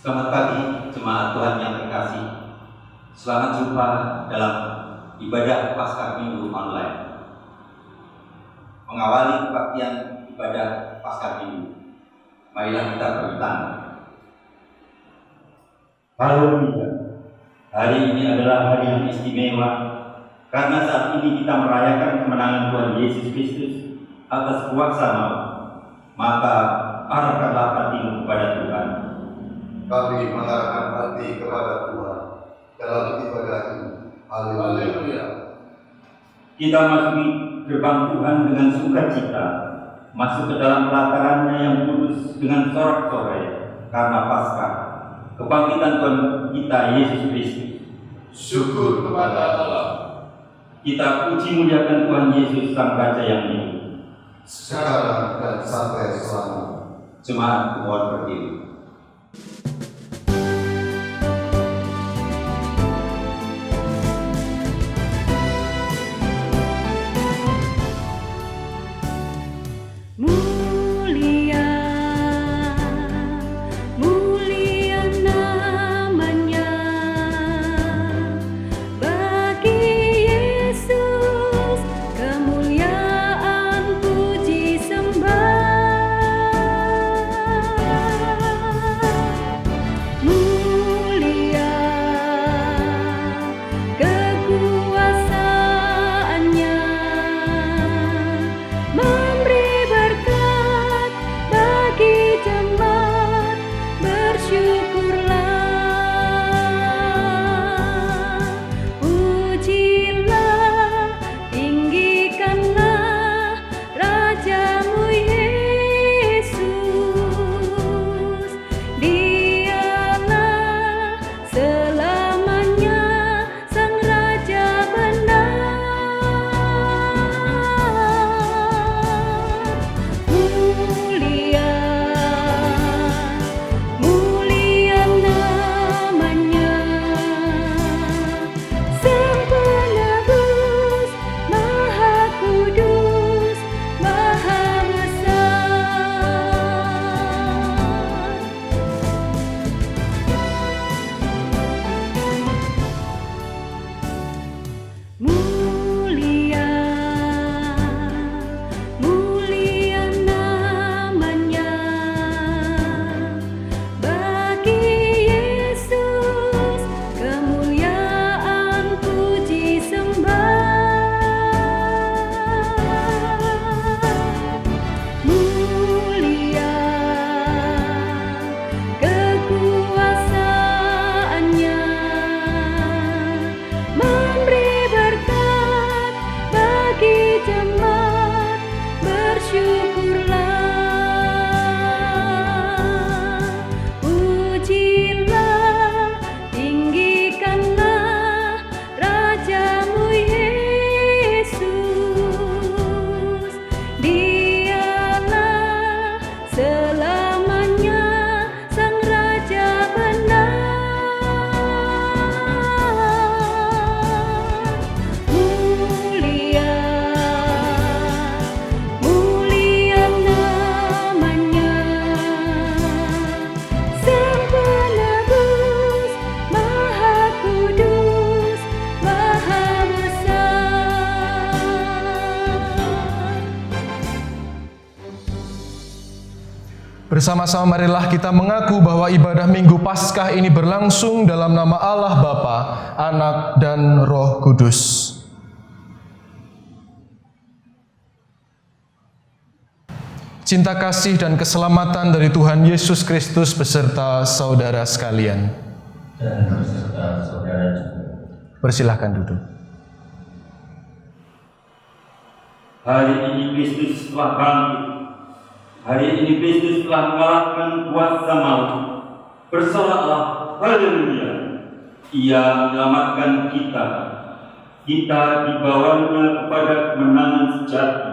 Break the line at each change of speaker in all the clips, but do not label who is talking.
Selamat pagi jemaat Tuhan yang terkasih. Selamat jumpa dalam ibadah Paskah Minggu online. Mengawali kebaktian ibadah Paskah Minggu, marilah kita berdoa. Haleluya. Hari ini adalah hari yang istimewa karena saat ini kita merayakan kemenangan Tuhan Yesus Kristus atas kuasa maut. Maka arahkanlah hatimu kepada Tuhan.
Kami mengarahkan hati kepada Tuhan dalam ibadah ini. Haleluya.
Kita masuki gerbang Tuhan dengan sukacita, masuk ke dalam pelatarannya yang kudus dengan sorak-sorai karena Paskah, kebangkitan Tuhan kita Yesus Kristus.
Syukur kepada Allah.
Kita puji muliakan Tuhan Yesus Sang Raja yang hidup.
Sekarang dan sampai selamanya.
Jemaat mohon berdiri.
Bersama-sama marilah kita mengaku bahwa ibadah Minggu Paskah ini berlangsung dalam nama Allah Bapa, Anak, dan Roh Kudus. Cinta kasih dan keselamatan dari Tuhan Yesus Kristus beserta saudara sekalian.
Dan beserta saudara juga.
Persilahkan duduk.
Hari ini Kristus telah bangkit. Hari ini Kristus telah mengalahkan kuasa maut. Bersoraklah, haleluya. Ia menyelamatkan kita. Kita dibawanya kepada kemenangan sejati.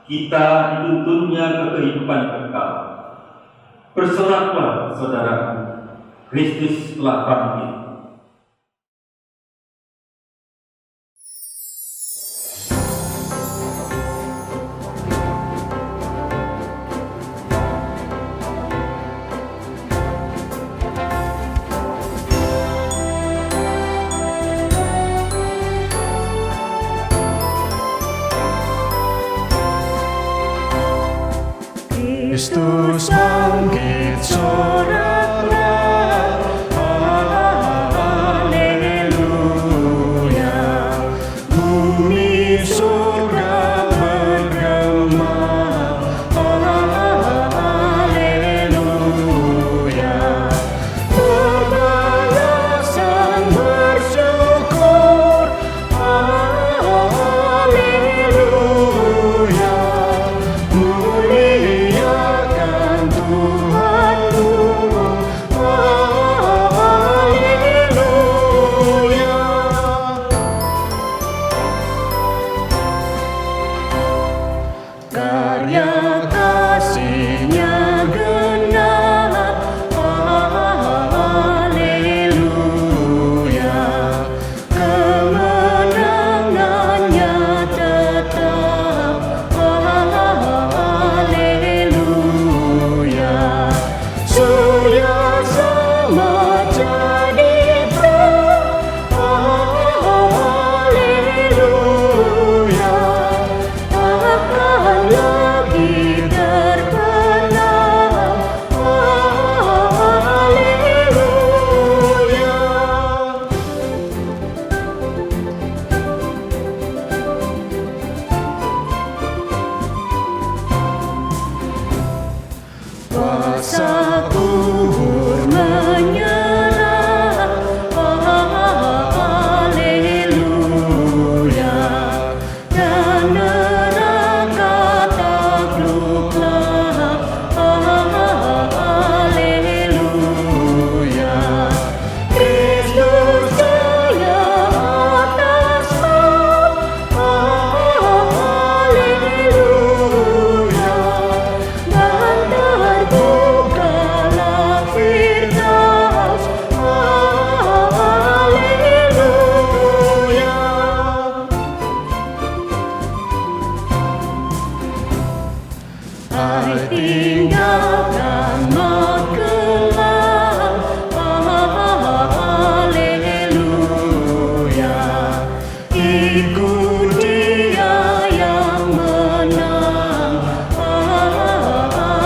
Kita dituntunnya ke kehidupan kekal. Bersoraklah, saudaraku. Kristus telah bangkit.
Kristus bangkit, soraklah, haleluya. Bumi surga bergema, haleluya. Pembalasan bersyukur, haleluya. Muliakan Tuhanmu, haleluya. Karya kasih-Nya genap, haleluya. Kemenangannya tetap, haleluya. Surya sama jadi terang, haleluya. Akan lagi terbenam, haleluya. Kuasa kubur menyerah, haleluya. Dan neraka takluklah, haleluya. Kristus jaya atas maut, haleluya. Dan terbukalah Firdaus, haleluya. Hai tinggalkan maut kelam, haleluya. Ikut Dia yang menang,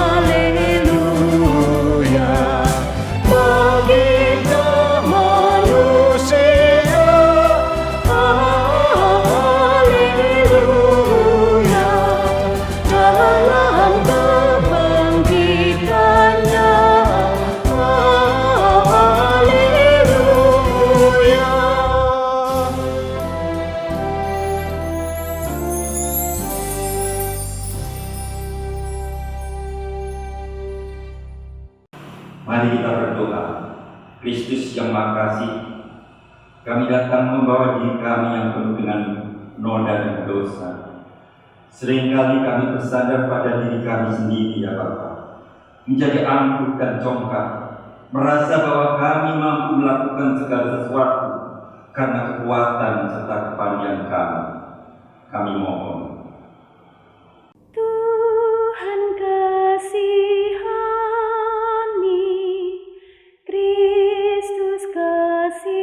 haleluya. Baginda manusia, haleluya. Dalam kebangkitannya, haleluya.
Mari kita berdoa. Kristus yang Maha Kasih, kami datang membawa diri kami yang penuh dengan noda dan dosa. Seringkali kami bersandar pada diri kami sendiri, ya Bapa, menjadi angkuh dan congkak, merasa bahwa kami mampu melakukan segala sesuatu karena kekuatan serta kepandaian kami. Kami mohon.
Tuhan kasihani, Kristus kasihani,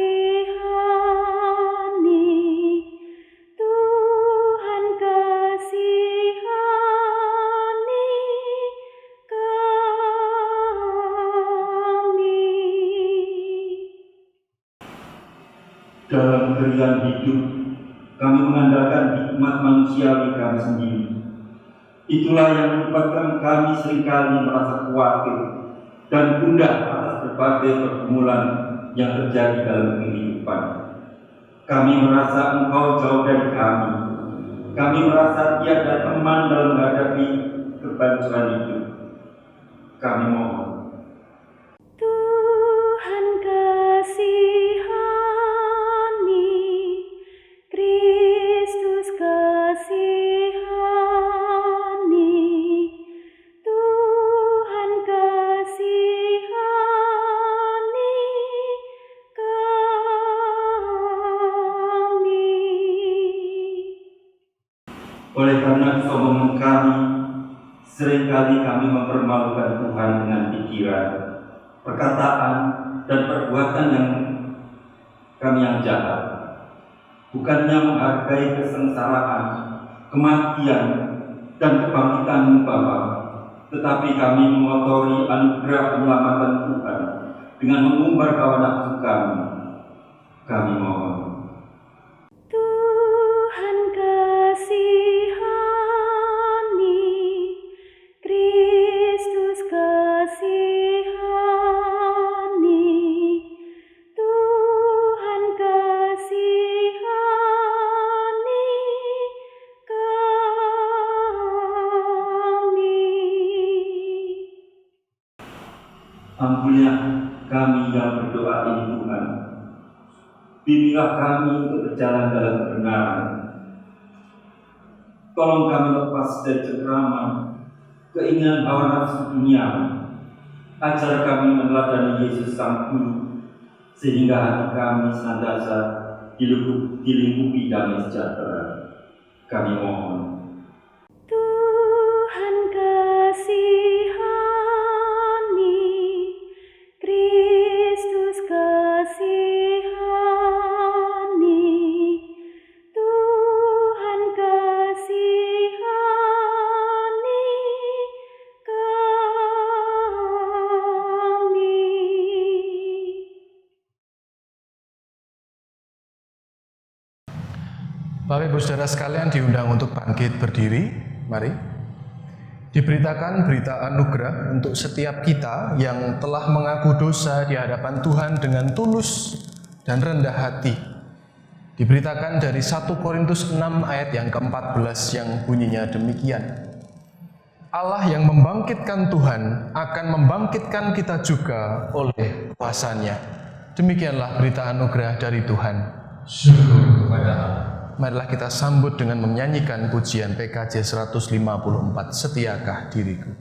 Tuhan kasihani kami.
Dalam keriuhan hidup, kami mengandalkan hikmat manusiawi kami sendiri. Itulah yang menyebabkan kami seringkali merasa khawatir dan gundah atas berbagai pergumulan yang terjadi dalam kehidupan. Kami merasa Engkau jauh dari kami. Kami merasa tiada teman dalam menghadapi kebancuran hidup. Kami mohon.
Tuhan kasihani, Kristus kasihani, Tuhan kasihani kami.
Oleh karena kesombongan kami, seringkali kami mempermalukan Tuhan dengan pikiran, perkataan, dan perbuatan kami yang jahat. Bukannya menghargai kesengsaraan, kematian, dan kebangkitan-Mu, Bapa, tetapi kami mengotori anugerah penyelamatan Tuhan dengan mengumbar hawa nafsu kami. Kami mohon.
Tuhan kasihani, Kristus kasihani, Tuhan kasihani kami.
Ampunilah kami yang berdoa ini Tuhan. Bimbinglah kami untuk berjalan dalam kebenaran. Tolong kami lepas dari cengkraman, keinginan hawa nafsu dunia. Ajar kami meneladani Yesus Sang Guru, sehingga hati kami senantiasa dilingkupi damai sejahtera. Kami mohon.
Tuhan kasihani, Kristus kasihani, Tuhan kasihani kami.
Bapak Ibu Saudara sekalian diundang untuk bangkit berdiri. Mari. Diberitakan berita anugerah untuk setiap kita yang telah mengaku dosa di hadapan Tuhan dengan tulus dan rendah hati. Diberitakan dari 1 Korintus 6 ayat yang ke-14 yang bunyinya demikian. Allah yang membangkitkan Tuhan akan membangkitkan kita juga oleh kuasanya. Demikianlah berita anugerah dari Tuhan. Syukur kepada Allah. Marilah kita sambut dengan menyanyikan pujian PKJ 154, Setiakah Diriku.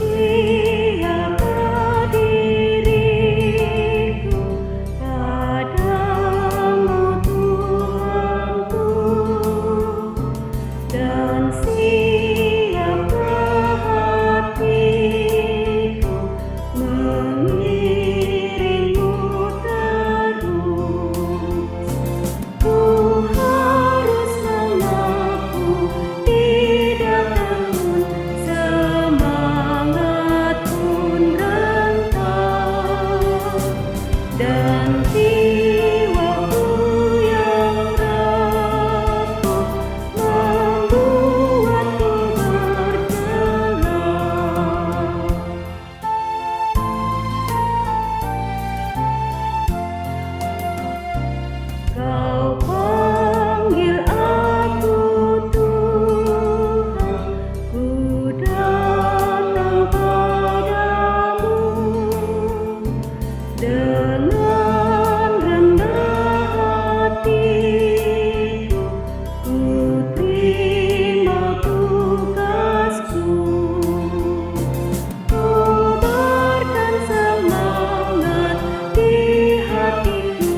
Setiakah diriku padamu Tuhanku, dan siapkah hatiku mengiringmu terus. Ku harus mengaku tidak takut, semangat pun rentah, dan jiwaku yang rapuh membuatku berjalan. Kau panggil aku Tuhan, ku datang padamu dengan rendah hati, ku terima tugasku. Kobarkan semangat di hatiku,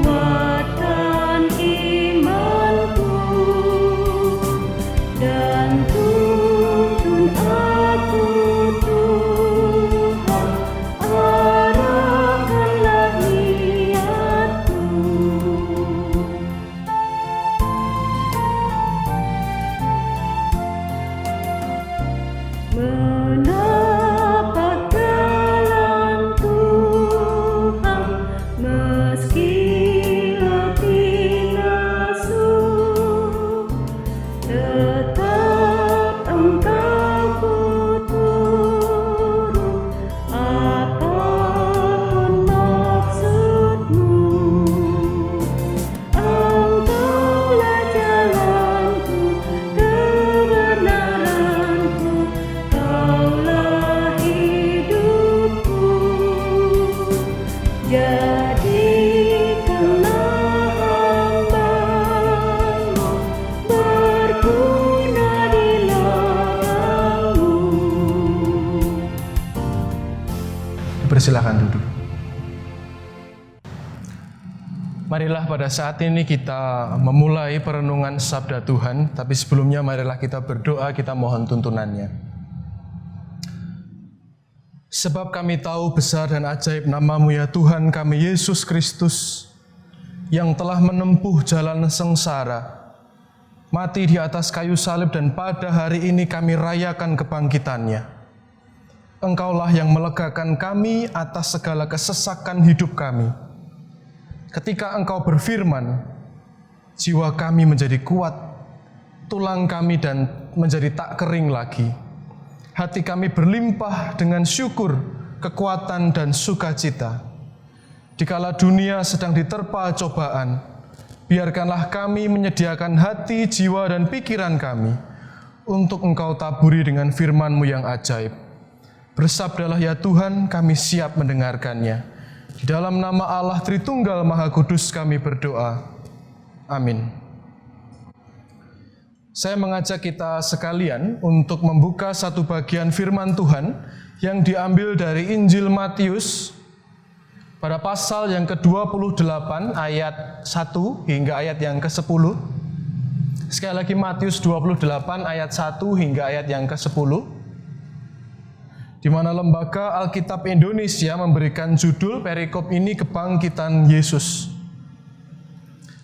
kuatkan imanku, dan tuntun aku Tuhan, arahkanlah niatku. Menapak jalan Tuhan, meski letih lesu, tetap Engkau ku turut, apapun maksudmu. Engkaulah jalanku, kebenaranku, Kaulah hidupku. Jadikanlah hamba-Mu berguna di lapangmu.
Persilakan duduk. Marilah pada saat ini kita memulai perenungan sabda Tuhan, tapi sebelumnya marilah kita berdoa, kita mohon tuntunannya. Sebab kami tahu besar dan ajaib nama-Mu ya Tuhan kami Yesus Kristus, yang telah menempuh jalan sengsara, mati di atas kayu salib, dan pada hari ini kami rayakan kebangkitannya. Engkaulah yang melegakan kami atas segala kesesakan hidup kami. Ketika Engkau berfirman, jiwa kami menjadi kuat, tulang kami dan menjadi tak kering lagi. Hati kami berlimpah dengan syukur, kekuatan, dan sukacita. Dikala dunia sedang diterpa cobaan, biarkanlah kami menyediakan hati, jiwa, dan pikiran kami untuk Engkau taburi dengan firman-Mu yang ajaib. Bersabdalah ya Tuhan, kami siap mendengarkannya. Di dalam nama Allah Tritunggal Maha Kudus kami berdoa. Amin. Saya mengajak kita sekalian untuk membuka satu bagian firman Tuhan yang diambil dari Injil Matius pada pasal yang ke-28 ayat 1 hingga ayat yang ke-10. Sekali lagi Matius 28 ayat 1 hingga ayat yang ke-10. Di mana Lembaga Alkitab Indonesia memberikan judul perikop ini Kebangkitan Yesus.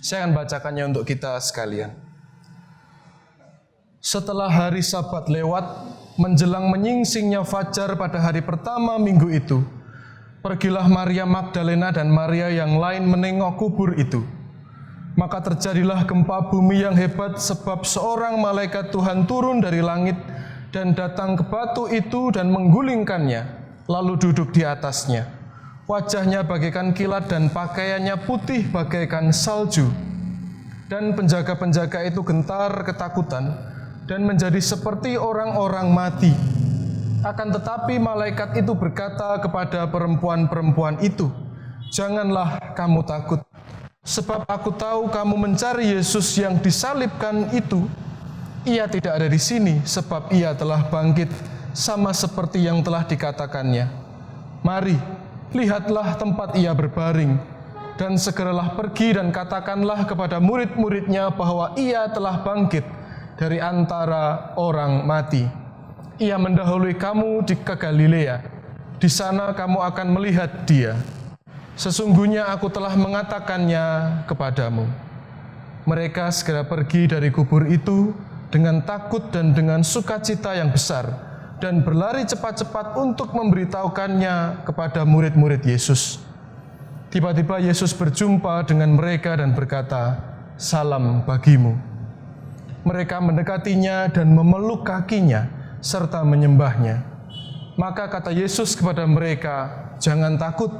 Saya akan bacakannya untuk kita sekalian. Setelah hari Sabat lewat, menjelang menyingsingnya fajar pada hari pertama minggu itu, pergilah Maria Magdalena dan Maria yang lain menengok kubur itu. Maka terjadilah gempa bumi yang hebat sebab seorang malaikat Tuhan turun dari langit dan datang ke batu itu dan menggulingkannya, lalu duduk di atasnya. Wajahnya bagaikan kilat dan pakaiannya putih bagaikan salju. Dan penjaga-penjaga itu gentar ketakutan dan menjadi seperti orang-orang mati. Akan tetapi malaikat itu berkata kepada perempuan-perempuan itu, "Janganlah kamu takut, sebab aku tahu kamu mencari Yesus yang disalibkan itu. Ia tidak ada di sini, sebab ia telah bangkit, sama seperti yang telah dikatakannya. Mari, lihatlah tempat ia berbaring, dan segeralah pergi dan katakanlah kepada murid-muridnya bahwa ia telah bangkit dari antara orang mati. Ia mendahului kamu ke Galilea. Di sana kamu akan melihat dia. Sesungguhnya aku telah mengatakannya kepadamu." Mereka segera pergi dari kubur itu dengan takut dan dengan sukacita yang besar, dan berlari cepat-cepat untuk memberitahukannya kepada murid-murid Yesus. Tiba-tiba Yesus berjumpa dengan mereka dan berkata, "Salam bagimu." Mereka mendekatinya dan memeluk kakinya serta menyembahnya. Maka kata Yesus kepada mereka, "Jangan takut,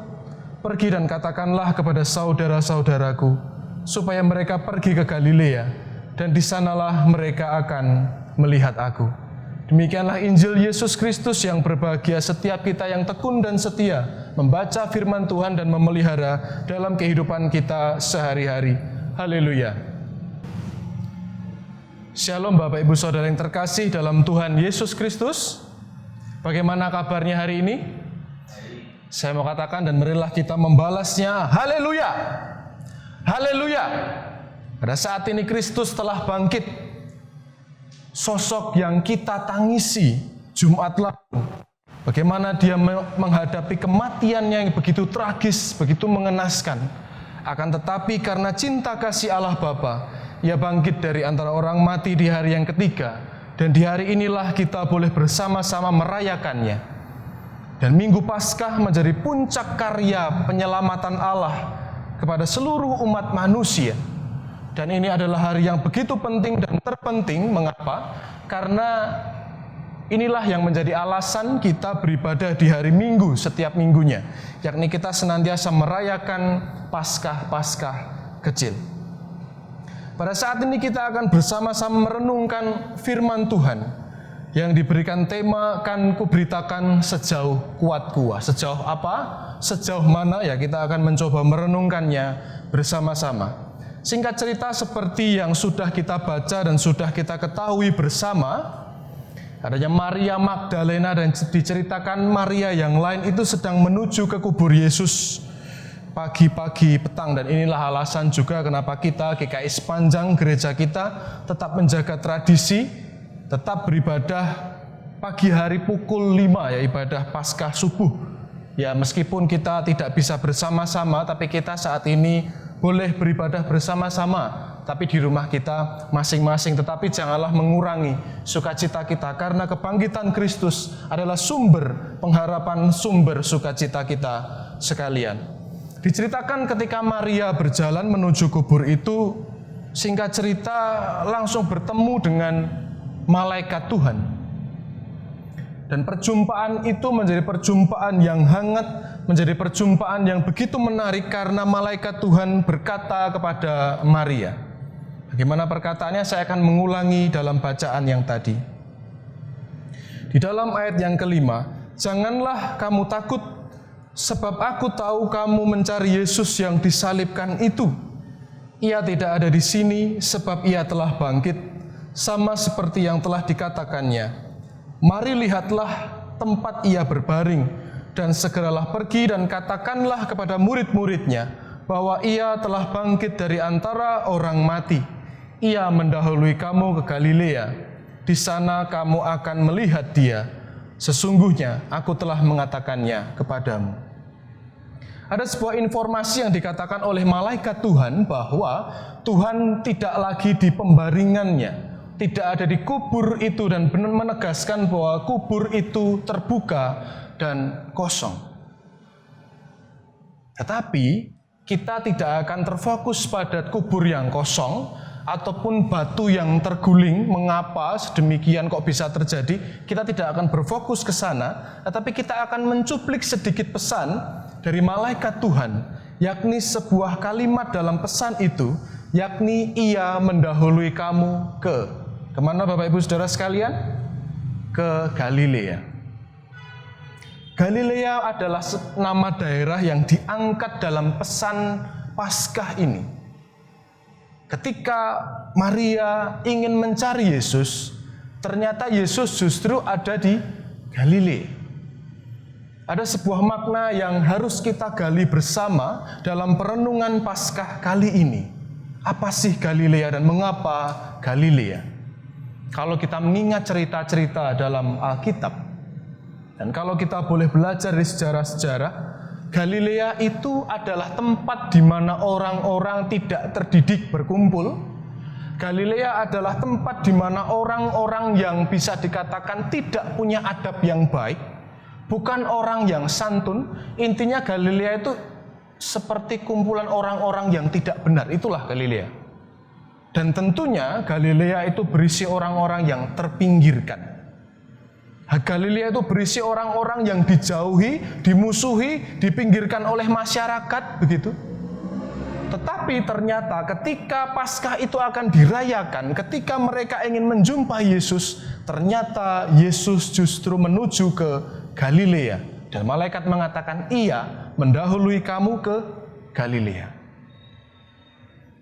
pergi dan katakanlah kepada saudara-saudaraku, supaya mereka pergi ke Galilea, dan di sanalah mereka akan melihat aku." Demikianlah Injil Yesus Kristus yang berbahagia setiap kita yang tekun dan setia membaca firman Tuhan dan memelihara dalam kehidupan kita sehari-hari. Haleluya. Shalom Bapak Ibu Saudara yang terkasih dalam Tuhan Yesus Kristus. Bagaimana kabarnya hari ini? Saya mau katakan dan marilah kita membalasnya. Haleluya. Haleluya. Pada saat ini Kristus telah bangkit. Sosok yang kita tangisi Jumat lalu. Bagaimana dia menghadapi kematiannya yang begitu tragis, begitu mengenaskan. Akan tetapi karena cinta kasih Allah Bapa, ia bangkit dari antara orang mati di hari yang ketiga. Dan di hari inilah kita boleh bersama-sama merayakannya. Dan Minggu Paskah menjadi puncak karya penyelamatan Allah kepada seluruh umat manusia. Dan ini adalah hari yang begitu penting dan terpenting. Mengapa? Karena inilah yang menjadi alasan kita beribadah di hari Minggu setiap minggunya. Yakni kita senantiasa merayakan Paskah-Paskah kecil. Pada saat ini kita akan bersama-sama merenungkan firman Tuhan yang diberikan tema "Kan kuberitakan sejauh kuat kuasa." Sejauh apa? Sejauh mana? Ya, kita akan mencoba merenungkannya bersama-sama. Singkat cerita seperti yang sudah kita baca dan sudah kita ketahui bersama, adanya Maria Magdalena dan diceritakan Maria yang lain itu sedang menuju ke kubur Yesus pagi-pagi petang. Dan inilah alasan juga kenapa kita GKI sepanjang gereja kita tetap menjaga tradisi, tetap beribadah pagi hari pukul 5 ya, ibadah Paskah subuh. Ya, meskipun kita tidak bisa bersama-sama, tapi kita saat ini boleh beribadah bersama-sama, tapi di rumah kita masing-masing. Tetapi janganlah mengurangi sukacita kita, karena kebangkitan Kristus adalah sumber pengharapan, sumber sukacita kita sekalian. Diceritakan ketika Maria berjalan menuju kubur itu, singkat cerita langsung bertemu dengan malaikat Tuhan. Dan perjumpaan itu menjadi perjumpaan yang hangat, menjadi perjumpaan yang begitu menarik karena malaikat Tuhan berkata kepada Maria. Bagaimana perkataannya? Saya akan mengulangi dalam bacaan yang tadi. Di dalam ayat yang kelima, janganlah kamu takut, sebab aku tahu kamu mencari Yesus yang disalibkan itu. Ia tidak ada di sini, sebab ia telah bangkit, sama seperti yang telah dikatakannya. Mari lihatlah tempat ia berbaring, dan segeralah pergi dan katakanlah kepada murid-muridnya bahwa ia telah bangkit dari antara orang mati. Ia mendahului kamu ke Galilea. Di sana kamu akan melihat dia. Sesungguhnya aku telah mengatakannya kepadamu. Ada sebuah informasi yang dikatakan oleh malaikat Tuhan bahwa Tuhan tidak lagi di pembaringannya, tidak ada di kubur itu, dan benar menegaskan bahwa kubur itu terbuka dan kosong. Tetapi kita tidak akan terfokus pada kubur yang kosong ataupun batu yang terguling. Mengapa sedemikian kok bisa terjadi? Kita tidak akan berfokus ke sana, tetapi kita akan mencuplik sedikit pesan dari malaikat Tuhan, yakni sebuah kalimat dalam pesan itu, yakni ia mendahului kamu kemana Bapak Ibu Saudara sekalian? Ke Galilea. Galilea adalah nama daerah yang diangkat dalam pesan Paskah ini. Ketika Maria ingin mencari Yesus, ternyata Yesus justru ada di Galilea. Ada sebuah makna yang harus kita gali bersama dalam perenungan Paskah kali ini. Apa sih Galilea dan mengapa Galilea? Kalau kita mengingat cerita-cerita dalam Alkitab, dan kalau kita boleh belajar dari sejarah-sejarah, Galilea itu adalah tempat di mana orang-orang tidak terdidik berkumpul. Galilea adalah tempat di mana orang-orang yang bisa dikatakan tidak punya adab yang baik, bukan orang yang santun. Intinya Galilea itu seperti kumpulan orang-orang yang tidak benar. Itulah Galilea. Dan tentunya Galilea itu berisi orang-orang yang terpinggirkan. Galilea itu berisi orang-orang yang dijauhi, dimusuhi, dipinggirkan oleh masyarakat, begitu. Tetapi ternyata ketika Paskah itu akan dirayakan, ketika mereka ingin menjumpai Yesus, ternyata Yesus justru menuju ke Galilea. Dan malaikat mengatakan, ia mendahului kamu ke Galilea.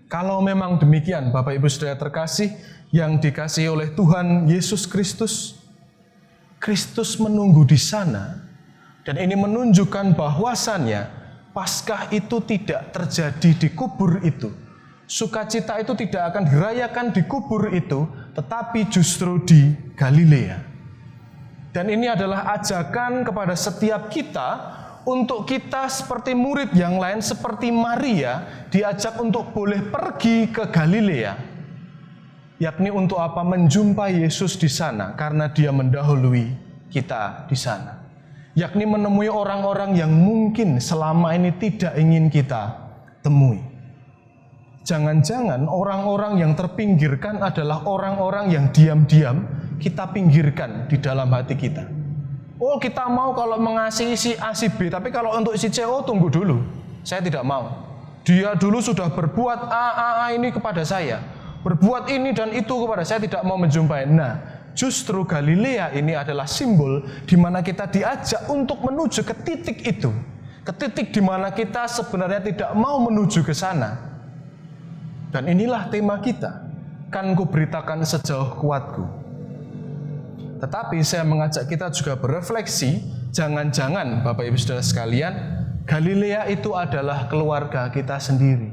Kalau memang demikian, Bapak Ibu Saudara terkasih yang dikasihi oleh Tuhan Yesus Kristus, Kristus menunggu di sana, dan ini menunjukkan bahwasannya Paskah itu tidak terjadi di kubur itu. Sukacita itu tidak akan dirayakan di kubur itu, tetapi justru di Galilea. Dan ini adalah ajakan kepada setiap kita, untuk kita seperti murid yang lain, seperti Maria, diajak untuk boleh pergi ke Galilea. Yakni untuk apa? Menjumpai Yesus di sana, karena dia mendahului kita di sana. Yakni menemui orang-orang yang mungkin selama ini tidak ingin kita temui. Jangan-jangan orang-orang yang terpinggirkan adalah orang-orang yang diam-diam kita pinggirkan di dalam hati kita. Oh, kita mau kalau mengasihi si A, si B, tapi kalau untuk si C, oh tunggu dulu, saya tidak mau. Dia dulu sudah berbuat A ini kepada saya, berbuat ini dan itu kepada saya, tidak mau menjumpai. Nah, justru Galilea ini adalah simbol di mana kita diajak untuk menuju ke titik itu, ke titik di mana kita sebenarnya tidak mau menuju ke sana. Dan inilah tema kita, kan kuberitakan sejauh kuatku. Tetapi saya mengajak kita juga berefleksi, jangan-jangan Bapak Ibu Saudara sekalian, Galilea itu adalah keluarga kita sendiri.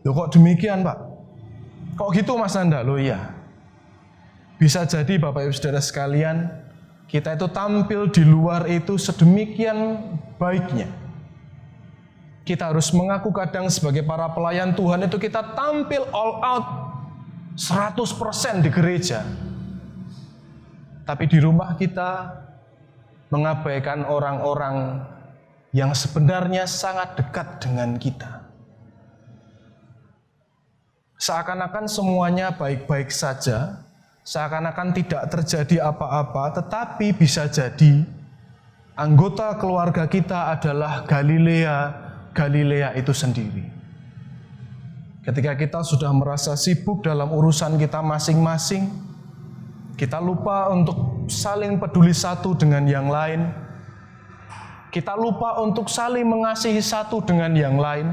Loh kok demikian Pak? Kok gitu Mas Nanda? Loh iya. Bisa jadi Bapak Ibu Saudara sekalian, kita itu tampil di luar itu sedemikian baiknya. Kita harus mengaku kadang sebagai para pelayan Tuhan itu kita tampil all out 100% di gereja. Tapi di rumah kita mengabaikan orang-orang yang sebenarnya sangat dekat dengan kita. Seakan-akan semuanya baik-baik saja, seakan-akan tidak terjadi apa-apa, tetapi bisa jadi anggota keluarga kita adalah Galilea itu sendiri. Ketika kita sudah merasa sibuk dalam urusan kita masing-masing, kita lupa untuk saling peduli satu dengan yang lain. Kita lupa untuk saling mengasihi satu dengan yang lain.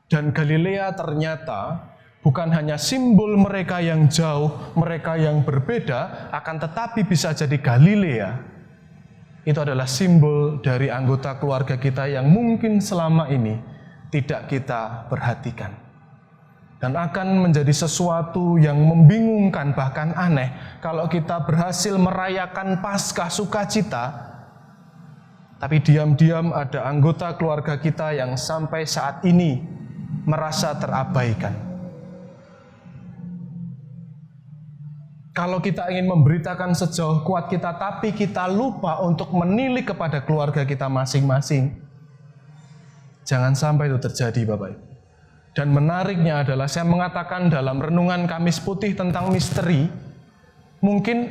Dan Galilea ternyata bukan hanya simbol mereka yang jauh, mereka yang berbeda, akan tetapi bisa jadi Galilea itu adalah simbol dari anggota keluarga kita yang mungkin selama ini tidak kita perhatikan. Dan akan menjadi sesuatu yang membingungkan bahkan aneh kalau kita berhasil merayakan Paskah sukacita, tapi diam-diam ada anggota keluarga kita yang sampai saat ini merasa terabaikan. Kalau kita ingin memberitakan sejauh kuat kita, tapi kita lupa untuk menilik kepada keluarga kita masing-masing, jangan sampai itu terjadi, Bapak Ibu. Dan menariknya adalah saya mengatakan dalam renungan Kamis Putih tentang misteri, mungkin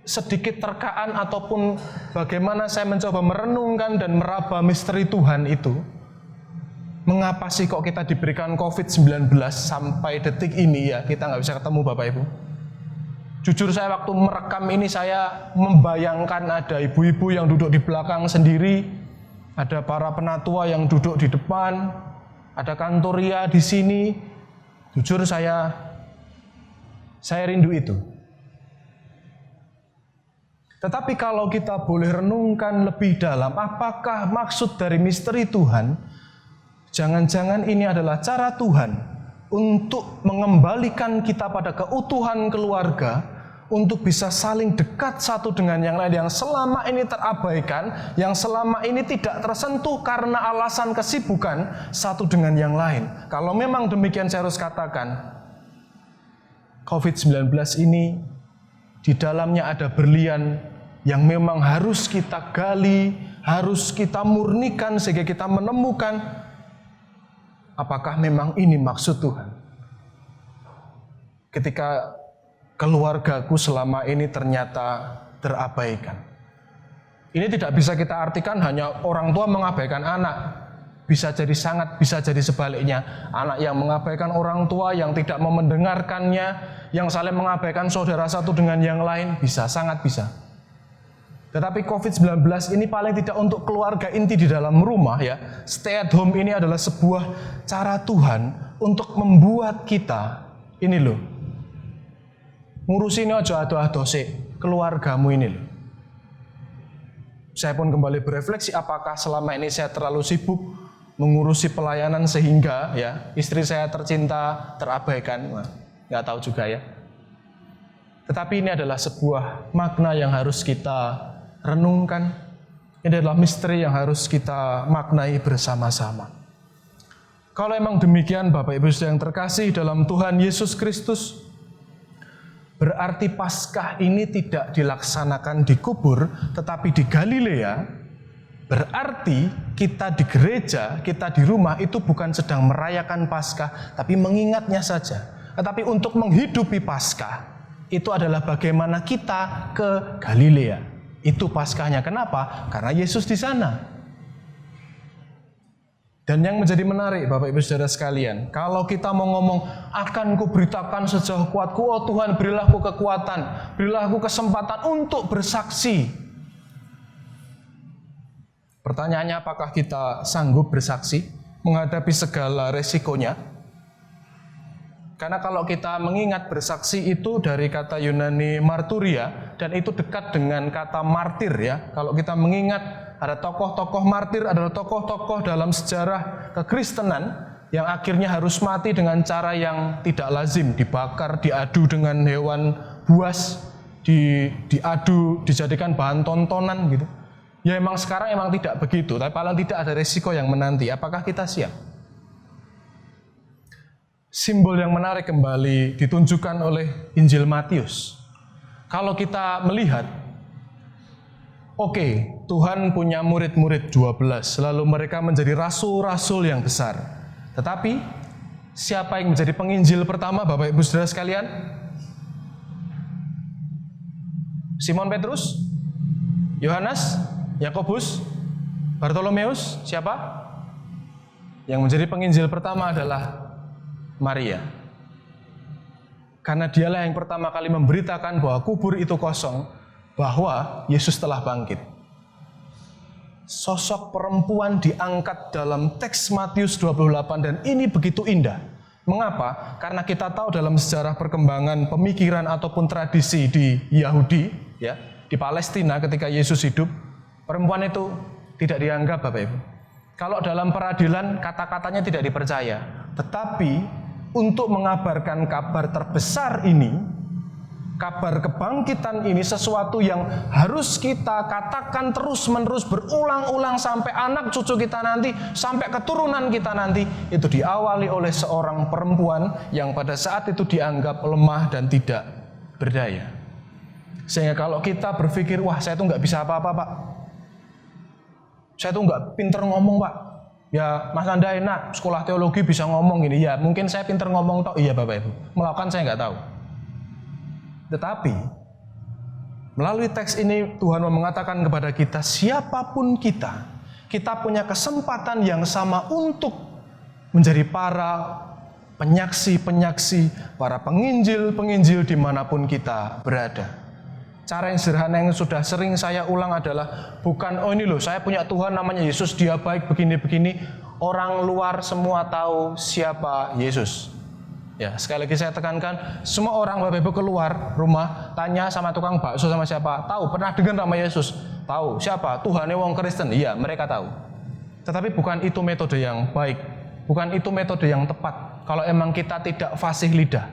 sedikit terkaan ataupun bagaimana saya mencoba merenungkan dan meraba misteri Tuhan itu. Mengapa sih kok kita diberikan COVID-19 sampai detik ini ya kita nggak bisa ketemu Bapak Ibu? Jujur saya waktu merekam ini saya membayangkan ada ibu-ibu yang duduk di belakang sendiri, ada para penatua yang duduk di depan, ada kantoria di sini. Jujur saya rindu itu. Tetapi kalau kita boleh renungkan lebih dalam, apakah maksud dari misteri Tuhan? Jangan-jangan ini adalah cara Tuhan untuk mengembalikan kita pada keutuhan keluarga, untuk bisa saling dekat satu dengan yang lain, yang selama ini terabaikan, yang selama ini tidak tersentuh karena alasan kesibukan satu dengan yang lain. Kalau memang demikian saya harus katakan, COVID-19 ini di dalamnya ada berlian yang memang harus kita gali, harus kita murnikan sehingga kita menemukan apakah memang ini maksud Tuhan. Ketika keluargaku selama ini ternyata terabaikan. Ini tidak bisa kita artikan hanya orang tua mengabaikan anak. Bisa jadi sebaliknya. Anak yang mengabaikan orang tua, yang tidak mau mendengarkannya, yang saling mengabaikan saudara satu dengan yang lain, bisa, sangat bisa. Tetapi COVID-19 ini paling tidak untuk keluarga inti di dalam rumah ya. Stay at home ini adalah sebuah cara Tuhan untuk membuat kita, ini loh, ngurusin aja ado-ado sih keluargamu ini loh. Saya pun kembali berefleksi, apakah selama ini saya terlalu sibuk mengurusi pelayanan sehingga ya istri saya tercinta terabaikan? Nah, nggak tahu juga ya. Tetapi ini adalah sebuah makna yang harus kita renungkan. Ini adalah misteri yang harus kita maknai bersama-sama. Kalau memang demikian Bapak Ibu Saudara yang terkasih dalam Tuhan Yesus Kristus, berarti Paskah ini tidak dilaksanakan di kubur, tetapi di Galilea. Berarti kita di gereja, kita di rumah itu bukan sedang merayakan Paskah, tapi mengingatnya saja. Tetapi untuk menghidupi Paskah, itu adalah bagaimana kita ke Galilea. Itu Paskahnya. Kenapa? Karena Yesus di sana. Dan yang menjadi menarik Bapak Ibu Saudara sekalian, kalau kita mau ngomong akan kuberitakan sejauh kuatku, oh Tuhan berilah aku kekuatan, berilah aku kesempatan untuk bersaksi. Pertanyaannya, apakah kita sanggup bersaksi menghadapi segala resikonya? Karena kalau kita mengingat bersaksi itu dari kata Yunani marturia, dan itu dekat dengan kata martir ya. Kalau kita mengingat ada tokoh-tokoh martir, adalah tokoh-tokoh dalam sejarah kekristenan yang akhirnya harus mati dengan cara yang tidak lazim, dibakar, diadu dengan hewan buas, diadu, dijadikan bahan tontonan gitu. Ya emang sekarang emang tidak begitu, tapi paling tidak ada resiko yang menanti. Apakah kita siap? Simbol yang menarik kembali ditunjukkan oleh Injil Matius. Kalau kita melihat, oke, Tuhan punya murid-murid 12, lalu mereka menjadi rasul-rasul yang besar. Tetapi, siapa yang menjadi penginjil pertama, Bapak Ibu Saudara sekalian? Simon Petrus? Yohanes? Yakobus? Bartolomeus? Siapa? Yang menjadi penginjil pertama adalah Maria. Karena dialah yang pertama kali memberitakan bahwa kubur itu kosong, bahwa Yesus telah bangkit. Sosok perempuan diangkat dalam teks Matius 28 dan ini begitu indah. Mengapa? Karena kita tahu dalam sejarah perkembangan pemikiran ataupun tradisi di Yahudi, ya, di Palestina ketika Yesus hidup, perempuan itu tidak dianggap, Bapak Ibu. Kalau dalam peradilan kata-katanya tidak dipercaya, tetapi untuk mengabarkan kabar terbesar ini, kabar kebangkitan ini, sesuatu yang harus kita katakan terus-menerus berulang-ulang sampai anak cucu kita nanti, sampai keturunan kita nanti, itu diawali oleh seorang perempuan yang pada saat itu dianggap lemah dan tidak berdaya. Sehingga kalau kita berpikir, wah saya tuh nggak bisa apa-apa Pak, saya tuh nggak pinter ngomong Pak, ya Mas Anda enak sekolah teologi bisa ngomong gini, ya mungkin saya pinter ngomong toh, iya Bapak Ibu, melakukan saya nggak tahu. Tetapi melalui teks ini Tuhan mengatakan kepada kita, siapapun kita punya kesempatan yang sama untuk menjadi para penyaksi-penyaksi, para penginjil-penginjil dimanapun kita berada. Cara yang sederhana yang sudah sering saya ulang adalah bukan, oh ini loh saya punya Tuhan namanya Yesus, dia baik begini-begini. Orang luar semua tahu siapa Yesus. Ya, sekali lagi saya tekankan, semua orang Bapak Ibu keluar rumah, tanya sama tukang bakso sama siapa, tahu, pernah dengar nama Yesus? Tahu, siapa? Tuhannya wong Kristen, iya mereka tahu. Tetapi bukan itu metode yang baik, bukan itu metode yang tepat, kalau emang kita tidak fasih lidah.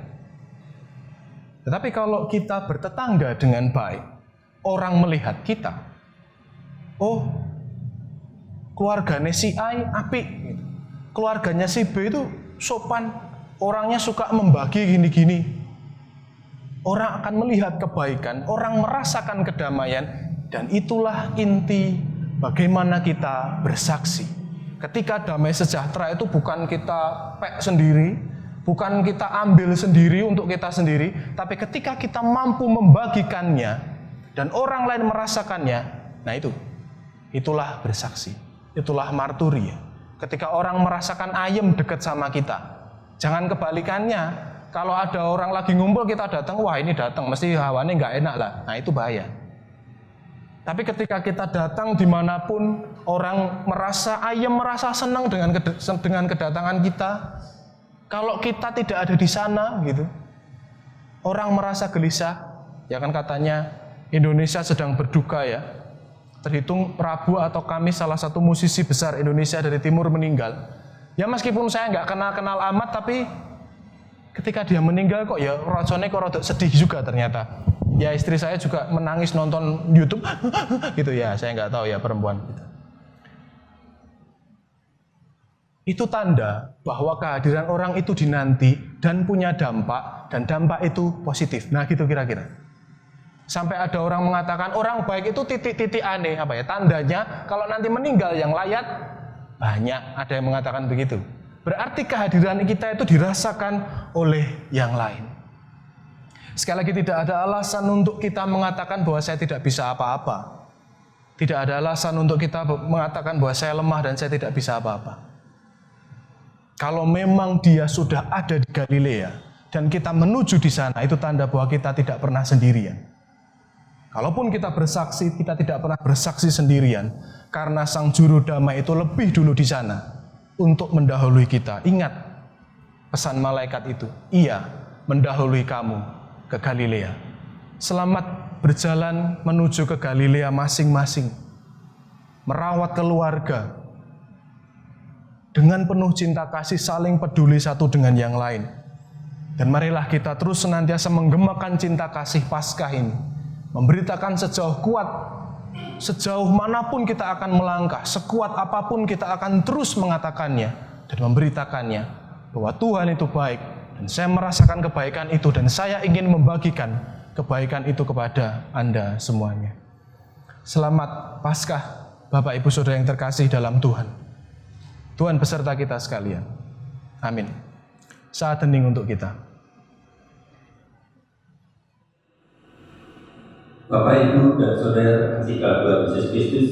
Tetapi kalau kita bertetangga dengan baik, orang melihat kita, oh keluarganya si A apik, keluarganya si B itu sopan, orangnya suka membagi gini-gini. Orang akan melihat kebaikan, orang merasakan kedamaian, dan itulah inti bagaimana kita bersaksi. Ketika damai sejahtera itu bukan kita pek sendiri, bukan kita ambil sendiri untuk kita sendiri, tapi ketika kita mampu membagikannya dan orang lain merasakannya, nah itulah bersaksi, itulah marturia. Ketika orang merasakan ayem dekat sama kita, jangan kebalikannya. Kalau ada orang lagi ngumpul kita datang, wah ini datang mesti hawane nggak enak lah, nah itu bahaya. Tapi ketika kita datang dimanapun orang merasa ayem, merasa senang dengan kedatangan kita. Kalau kita tidak ada di sana gitu, orang merasa gelisah, ya kan katanya Indonesia sedang berduka ya. Terhitung Rabu atau Kamis salah satu musisi besar Indonesia dari timur meninggal. Ya meskipun saya nggak kenal amat, tapi ketika dia meninggal kok ya rasanya kok rada sedih juga ternyata. Ya istri saya juga menangis nonton YouTube gitu ya, saya nggak tahu ya perempuan gitu. Itu tanda bahwa kehadiran orang itu dinanti dan punya dampak, dan dampak itu positif. Nah gitu kira-kira. Sampai ada orang mengatakan orang baik itu titik-titik aneh, apa ya? Tandanya kalau nanti meninggal yang layak banyak, ada yang mengatakan begitu. Berarti kehadiran kita itu dirasakan oleh yang lain. Sekali lagi tidak ada alasan untuk kita mengatakan bahwa saya tidak bisa apa-apa. Tidak ada alasan untuk kita mengatakan bahwa saya lemah dan saya tidak bisa apa-apa. Kalau memang dia sudah ada di Galilea dan kita menuju di sana, itu tanda bahwa kita tidak pernah sendirian. Kalaupun kita bersaksi, kita tidak pernah bersaksi sendirian, karena Sang Juru Damai itu lebih dulu di sana untuk mendahului kita. Ingat pesan malaikat itu, ia mendahului kamu ke Galilea. Selamat berjalan menuju ke Galilea masing-masing, merawat keluarga, dengan penuh cinta kasih saling peduli satu dengan yang lain. Dan marilah kita terus senantiasa menggemakan cinta kasih Paskah ini, memberitakan sejauh kuat, sejauh manapun kita akan melangkah, sekuat apapun kita akan terus mengatakannya dan memberitakannya bahwa Tuhan itu baik, dan saya merasakan kebaikan itu, dan saya ingin membagikan kebaikan itu kepada Anda semuanya. Selamat Paskah, Bapak Ibu Saudara yang terkasih dalam Tuhan. Tuhan beserta kita sekalian. Amin. Saat hening untuk kita.
Bapak, Ibu, dan Saudara terkasih dalam Tuhan Yesus Kristus,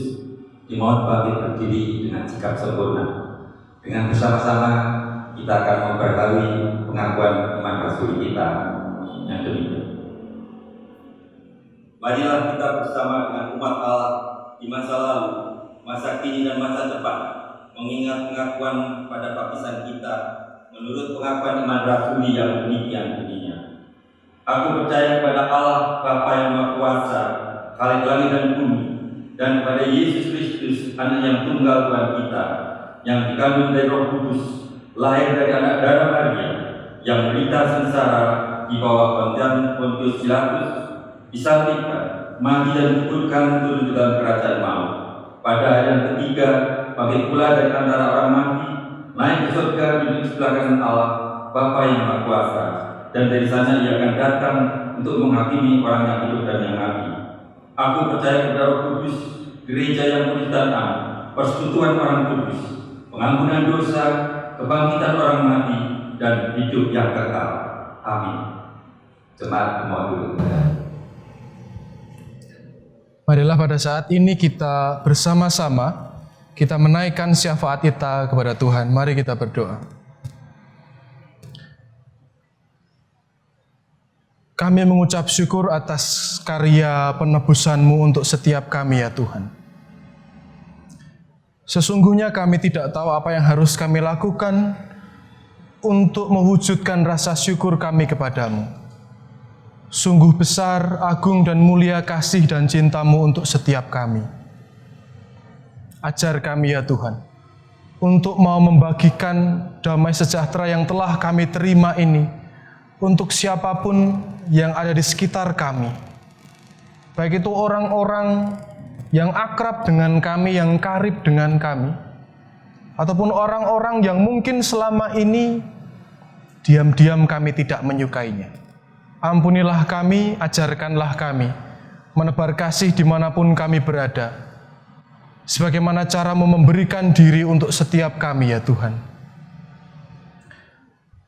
dimohon bangkit berdiri dengan sikap sempurna. Dengan bersama-sama kita akan memperbarui pengakuan iman rasuli kita yang demikian. Marilah kita bersama dengan umat Allah di masa lalu, masa kini, dan masa depan, mengingat pengakuan pada baptisan kita menurut pengakuan iman rasuli yang demikian bunyinya. Aku percaya kepada Allah Bapa yang Maha Kuasa, Khalik langit dan bumi, dan kepada Yesus Kristus, Anak yang tunggal Tuhan kita, yang dikandung dari Roh Kudus, lahir dari anak darah Maria, yang menderita sengsara di bawah pemerintahan Pontius Pilatus, disalibkan, mati dan dikuburkan, turun ke dalam kerajaan maut. Pada hari yang ketiga, bangkit pula dari antara orang mati, naik ke surga, duduk di sebelah kanan Allah Bapa yang Maha Kuasa. Dan dari sana ia akan datang untuk menghakimi orang yang hidup dan yang mati. Aku percaya kepada Roh Kudus, gereja yang kudus dan am, persekutuan orang kudus, pengampunan dosa, kebangkitan orang mati, dan hidup yang kekal. Amin. Jemaat mohon dulu.
Marilah pada saat ini kita bersama-sama kita menaikkan syafaat kita kepada Tuhan. Mari kita berdoa. Kami mengucap syukur atas karya penebusan-Mu untuk setiap kami ya Tuhan. Sesungguhnya kami tidak tahu apa yang harus kami lakukan untuk mewujudkan rasa syukur kami kepadamu. Sungguh besar, agung, dan mulia kasih dan cinta-Mu untuk setiap kami. Ajar kami ya Tuhan, untuk mau membagikan damai sejahtera yang telah kami terima ini untuk siapapun yang ada di sekitar kami. Baik itu orang-orang yang akrab dengan kami, yang karib dengan kami, ataupun orang-orang yang mungkin selama ini diam-diam kami tidak menyukainya. Ampunilah kami, ajarkanlah kami menebar kasih dimanapun kami berada, sebagaimana cara-Mu memberikan diri untuk setiap kami ya Tuhan.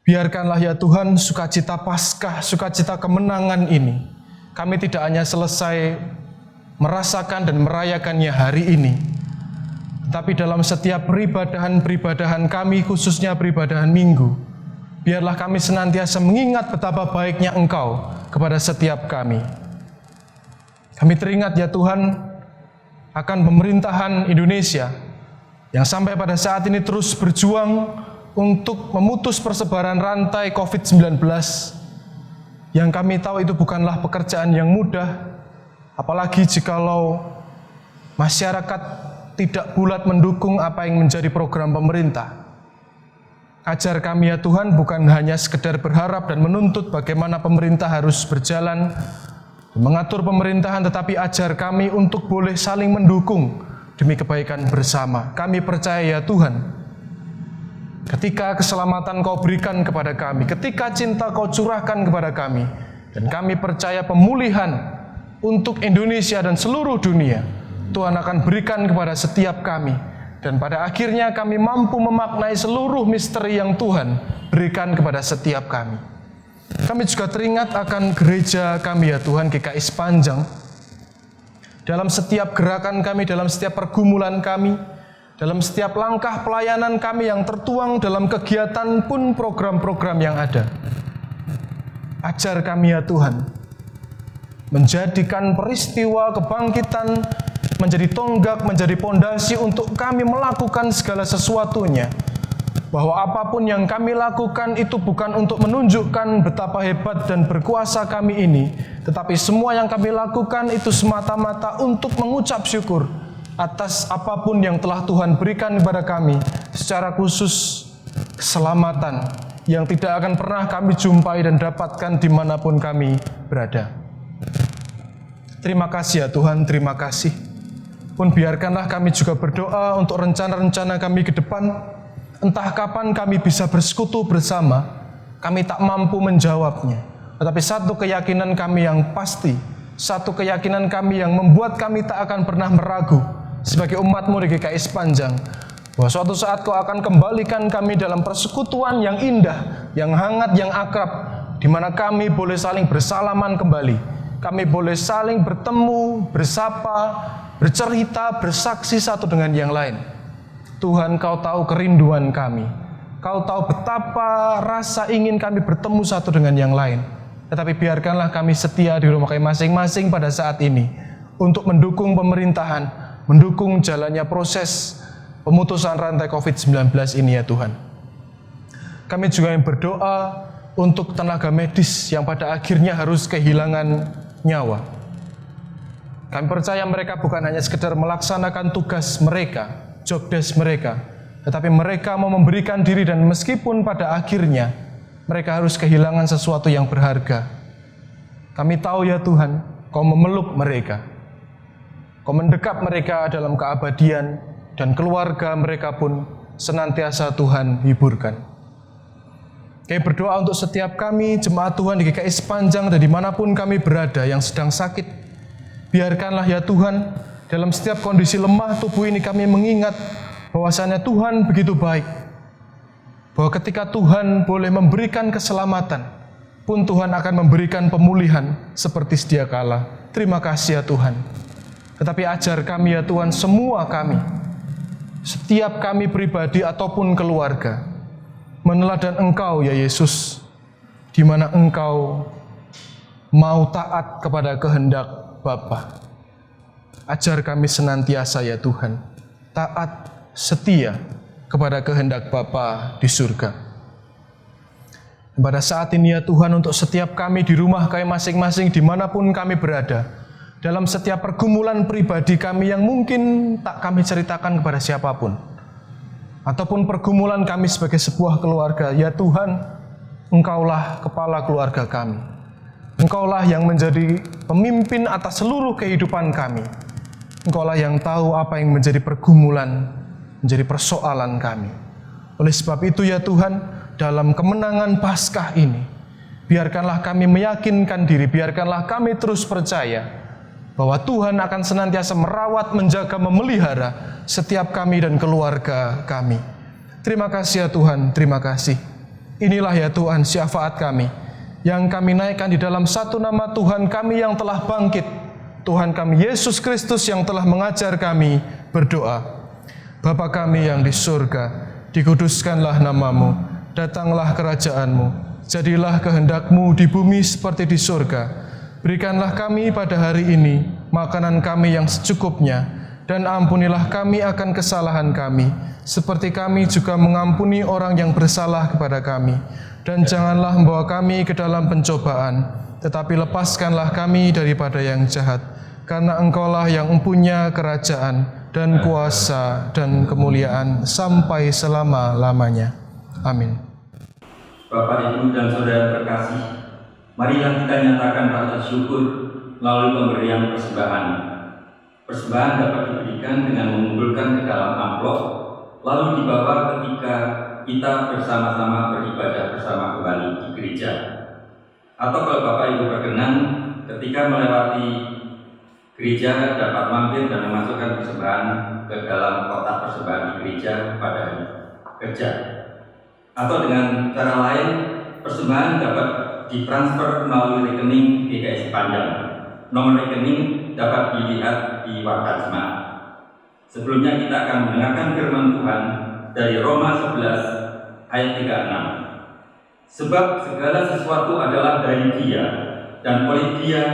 Biarkanlah ya Tuhan sukacita Paskah, sukacita kemenangan ini, kami tidak hanya selesai merasakan dan merayakannya hari ini, tapi dalam setiap peribadahan kami, khususnya peribadahan Minggu, biarlah kami senantiasa mengingat betapa baiknya Engkau kepada setiap kami. Kami teringat ya Tuhan akan pemerintahan Indonesia yang sampai pada saat ini terus berjuang untuk memutus persebaran rantai COVID-19, yang kami tahu itu bukanlah pekerjaan yang mudah, apalagi jikalau masyarakat tidak bulat mendukung apa yang menjadi program pemerintah. Ajar kami ya Tuhan bukan hanya sekedar berharap dan menuntut bagaimana pemerintah harus berjalan, mengatur pemerintahan, tetapi ajar kami untuk boleh saling mendukung demi kebaikan bersama. Kami percaya ya Tuhan, ketika keselamatan Kau berikan kepada kami, ketika cinta Kau curahkan kepada kami, dan kami percaya pemulihan untuk Indonesia dan seluruh dunia, Tuhan akan berikan kepada setiap kami. Dan pada akhirnya kami mampu memaknai seluruh misteri yang Tuhan berikan kepada setiap kami. Kami juga teringat akan gereja kami ya Tuhan, GKI Sepanjang. Dalam setiap gerakan kami, dalam setiap pergumulan kami, dalam setiap langkah pelayanan kami yang tertuang dalam kegiatan pun program-program yang ada. Ajar kami ya Tuhan, menjadikan peristiwa kebangkitan menjadi tonggak, menjadi pondasi untuk kami melakukan segala sesuatunya. Bahwa apapun yang kami lakukan itu bukan untuk menunjukkan betapa hebat dan berkuasa kami ini, tetapi semua yang kami lakukan itu semata-mata untuk mengucap syukur atas apapun yang telah Tuhan berikan kepada kami, secara khusus keselamatan yang tidak akan pernah kami jumpai dan dapatkan dimanapun kami berada. Terima kasih ya Tuhan, terima kasih. Pun biarkanlah kami juga berdoa untuk rencana-rencana kami ke depan. Entah kapan kami bisa bersekutu bersama, kami tak mampu menjawabnya. Tetapi satu keyakinan kami yang pasti, satu keyakinan kami yang membuat kami tak akan pernah meragu sebagai umat-Mu di GKI Sepanjang, bahwa suatu saat Kau akan kembalikan kami dalam persekutuan yang indah, yang hangat, yang akrab, di mana kami boleh saling bersalaman kembali. Kami boleh saling bertemu, bersapa, bercerita, bersaksi satu dengan yang lain. Tuhan, Kau tahu kerinduan kami. Kau tahu betapa rasa ingin kami bertemu satu dengan yang lain. Tetapi biarkanlah kami setia di rumah kami masing-masing pada saat ini untuk mendukung pemerintahan, mendukung jalannya proses pemutusan rantai COVID-19 ini ya Tuhan. Kami juga yang berdoa untuk tenaga medis yang pada akhirnya harus kehilangan nyawa. Kami percaya mereka bukan hanya sekedar melaksanakan tugas mereka, job desk mereka, tetapi mereka mau memberikan diri dan meskipun pada akhirnya mereka harus kehilangan sesuatu yang berharga. Kami tahu ya Tuhan, Kau memeluk mereka. Kau mendekap mereka dalam keabadian dan keluarga mereka pun senantiasa Tuhan hiburkan. Kami berdoa untuk setiap kami, jemaat Tuhan di GKI Sepanjang dan dimanapun kami berada yang sedang sakit. Biarkanlah ya Tuhan, dalam setiap kondisi lemah tubuh ini kami mengingat bahwasannya Tuhan begitu baik. Bahwa ketika Tuhan boleh memberikan keselamatan, pun Tuhan akan memberikan pemulihan seperti sedia kala. Terima kasih ya Tuhan. Tetapi ajar kami ya Tuhan, semua kami, setiap kami pribadi ataupun keluarga, meneladan Engkau ya Yesus, di mana Engkau mau taat kepada kehendak Bapa. Ajar kami senantiasa ya Tuhan, taat, setia kepada kehendak Bapa di surga. Pada saat ini ya Tuhan, untuk setiap kami di rumah kami masing-masing dimanapun kami berada, dalam setiap pergumulan pribadi kami yang mungkin tak kami ceritakan kepada siapapun, ataupun pergumulan kami sebagai sebuah keluarga, ya Tuhan, Engkaulah kepala keluarga kami. Engkaulah yang menjadi pemimpin atas seluruh kehidupan kami. Engkaulah yang tahu apa yang menjadi pergumulan, menjadi persoalan kami. Oleh sebab itu ya Tuhan, dalam kemenangan Paskah ini, biarkanlah kami meyakinkan diri, biarkanlah kami terus percaya bahwa Tuhan akan senantiasa merawat, menjaga, memelihara setiap kami dan keluarga kami. Terima kasih ya Tuhan, terima kasih. Inilah ya Tuhan syafaat kami, yang kami naikkan di dalam satu nama Tuhan kami yang telah bangkit, Tuhan kami Yesus Kristus yang telah mengajar kami berdoa. Bapa kami yang di surga, dikuduskanlah namamu, datanglah kerajaan-Mu, jadilah kehendak-Mu di bumi seperti di surga. Berikanlah kami pada hari ini makanan kami yang secukupnya, dan ampunilah kami akan kesalahan kami, seperti kami juga mengampuni orang yang bersalah kepada kami. Dan janganlah membawa kami ke dalam pencobaan, tetapi lepaskanlah kami daripada yang jahat. Karena Engkaulah yang mempunyai kerajaan dan kuasa dan kemuliaan sampai selama-lamanya. Amin.
Bapak, Ibu, dan Saudara terkasih, marilah kita nyatakan rasa syukur melalui pemberian persembahan. Persembahan dapat diberikan dengan mengumpulkan ke dalam amplop, lalu dibawa ketika kita bersama-sama beribadah bersama kembali di gereja. Atau kalau Bapak Ibu berkenan, ketika melewati gereja dapat mampir dan memasukkan persembahan ke dalam kotak persembahan di gereja pada hari kerja. Atau dengan cara lain, persembahan dapat ditransfer melalui rekening GKI Sepanjang. Nomor rekening dapat dilihat di wakil jemaat. Sebelumnya kita akan mendengarkan firman Tuhan dari Roma 11 ayat 36. Sebab segala sesuatu adalah dari Dia, dan oleh Dia,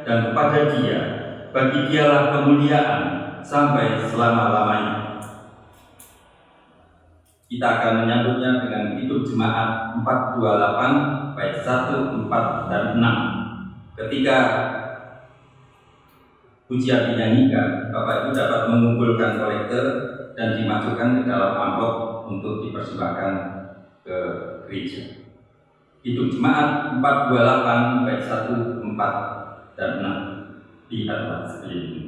dan kepada Dia. Bagi Dialah kemuliaan sampai selama-lamanya. Kita akan menyambutnya dengan hidup jemaat 428 bait 1, 4, dan 6. Ketika pujian dinyanyikan, Bapak Ibu dapat mengumpulkan kolektor dan dimasukkan ke dalam amplop untuk dipersembahkan ke gereja. Hidup Jemaat 428 bait 1, 4, dan 6 di atas sekeliling.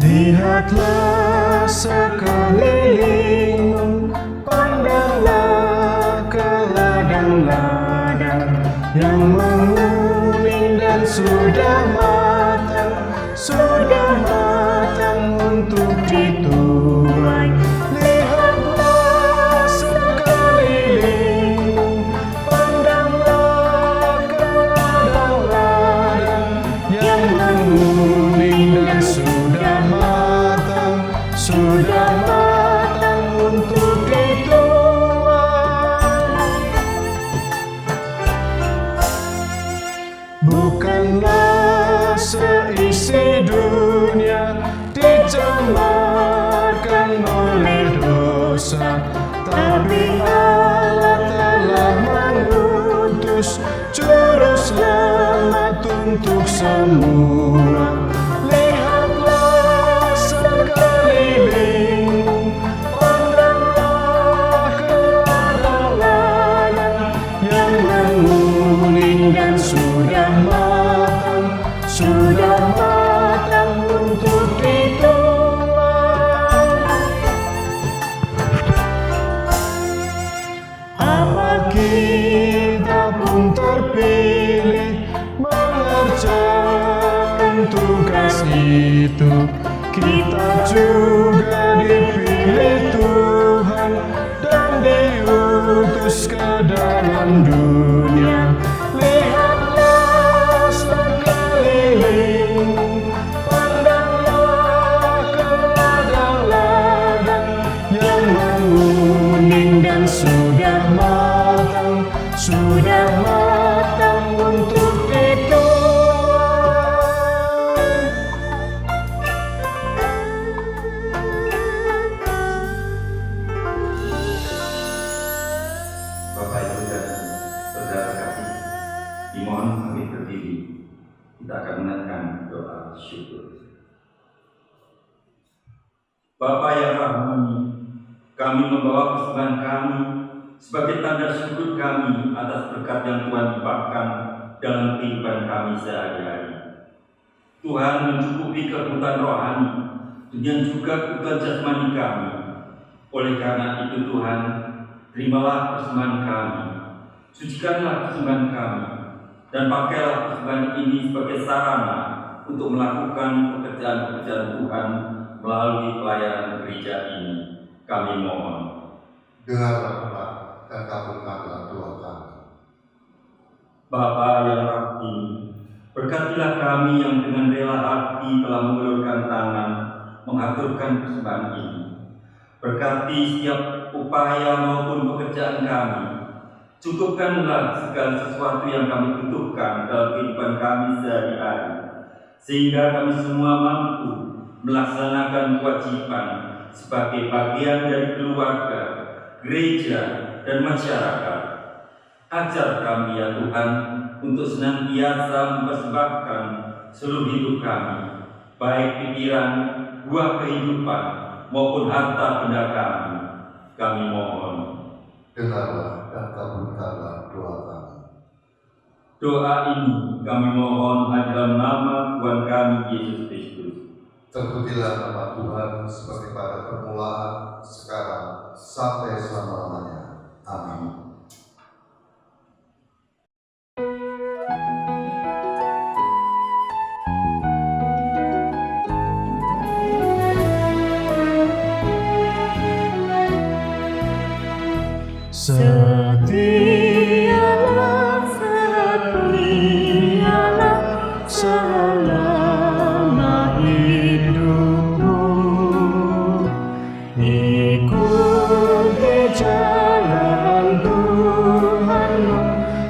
Lihatlah sekelilingmu, pandanglah ke ladang-ladang yang menguning dan sudah matang untuk dituai. Lihatlah sekelilingmu, pandanglah ke ladang-ladang yang menguning dan sudah matang untuk dituai. Bukanlah seisi dunia dicemarkan oleh dosa, tapi Allah telah mengutus juru selamat untuk semua. Lihatlah sekelilingmu, pandanglah ke ladang-ladang yang menguning dan sudah matang untuk dituai. Apa kita pun terpilih mengerjakan tugas itu, kita juga dipilih Tuhan dan diutus ke dalam dunia. Lihatlah sekelilingmu, pandanglah ke ladang-ladang yang menguning dan sudah matang untuk dituai.
Bapak Ibu dan saudara kasih, dimohon kami berdiri. Kita akan menaikkan doa syukur. Bapa yang rahmani, kami membawa persembahan kami sebagai tanda syukur kami atas berkat yang Tuhan limpahkan dalam kehidupan kami sehari-hari. Tuhan mencukupi kebutuhan rohani dan juga kebutuhan jasmani kami. Oleh karena itu Tuhan, terimalah persembahan kami, sucikanlah persembahan kami, dan pakailah persembahan ini sebagai sarana untuk melakukan pekerjaan-pekerjaan Tuhan melalui pelayanan gereja ini. Kami mohon.
Dengarlah dan kabulkanlah doa kami.
Bapa yang rahim, berkatilah kami yang dengan rela hati telah mengulurkan tangan mengaturkan persembahan ini. Berkati setiap upaya maupun pekerjaan kami. Cukupkanlah segala sesuatu yang kami butuhkan dalam kehidupan kami sehari-hari, sehingga kami semua mampu melaksanakan kewajiban sebagai bagian dari keluarga, gereja, dan masyarakat. Ajar kami ya Tuhan untuk senantiasa mempersembahkan seluruh hidup kami, baik pikiran, buah kehidupan, maupun harta benda kami. Kami mohon.
Dengarlah dan kabulkanlah doa kami.
Doa ini kami mohon dalam nama Tuhan kami Yesus Kristus.
Terpujilah nama Tuhan sebagai pada permulaan, sekarang, sampai selama-lamanya. Amin.
Setialah, selama hidupmu, ikuti jalan Tuhanmu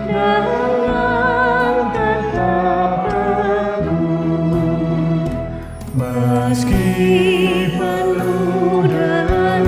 dengan tetap teguh, meski penuh dengan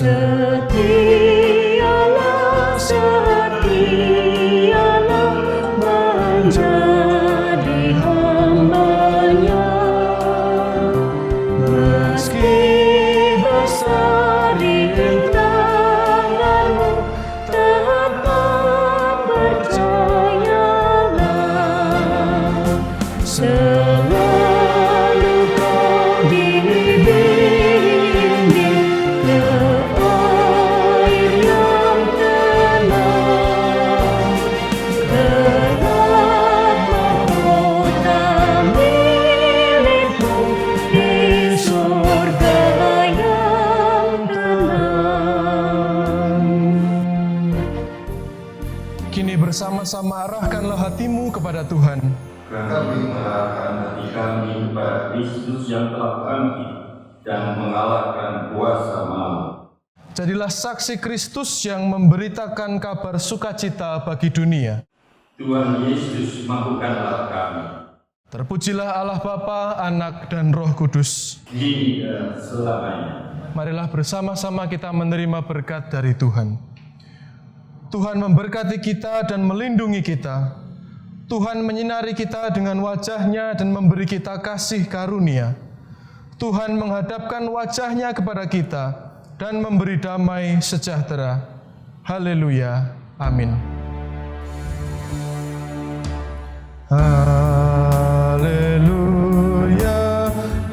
Setialah, setialah menjadi hamba-Nya. Meski besar rintanganmu, tetap percayalah. Selalu kau dibimbing ke air yang tenang, kelak mahkota milikmu di surga yang tenang.
Kini bersama-sama arahkanlah hatimu kepada Tuhan.
Kami mengarahkan hati kami kepada Kristus yang telah bangkit dan mengalahkan kuasa maut.
Jadilah saksi Kristus yang memberitakan kabar sukacita bagi dunia.
Tuhan Yesus, mampukanlah kami.
Terpujilah Allah Bapa, Anak, dan Roh Kudus.
Kini dan selamanya.
Marilah bersama-sama kita menerima berkat dari Tuhan. Tuhan memberkati kita dan melindungi kita. Tuhan menyinari kita dengan wajah-Nya dan memberi kita kasih karunia. Tuhan menghadapkan wajah-Nya kepada kita dan memberi damai sejahtera. Haleluya. Amin. Haleluya.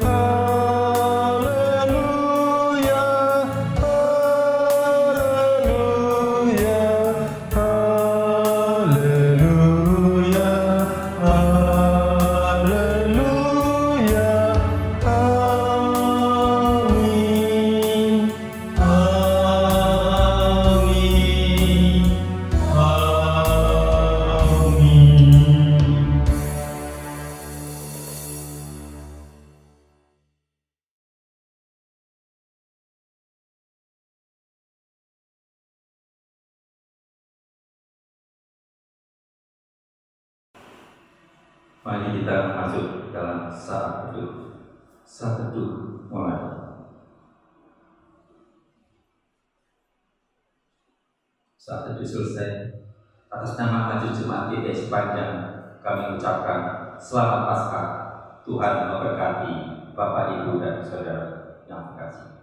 Haleluya. Haleluya. Haleluya. Haleluya. Amin. Amin. Amin.
Mari kita masuk dalam saat teduh. Saat teduh mulai. Saat teduh selesai. Atas nama Majelis Jemaat GKI sepanjang kami ucapkan Selamat Paskah. Tuhan memberkati Bapak, Ibu, dan Saudara yang terkasih.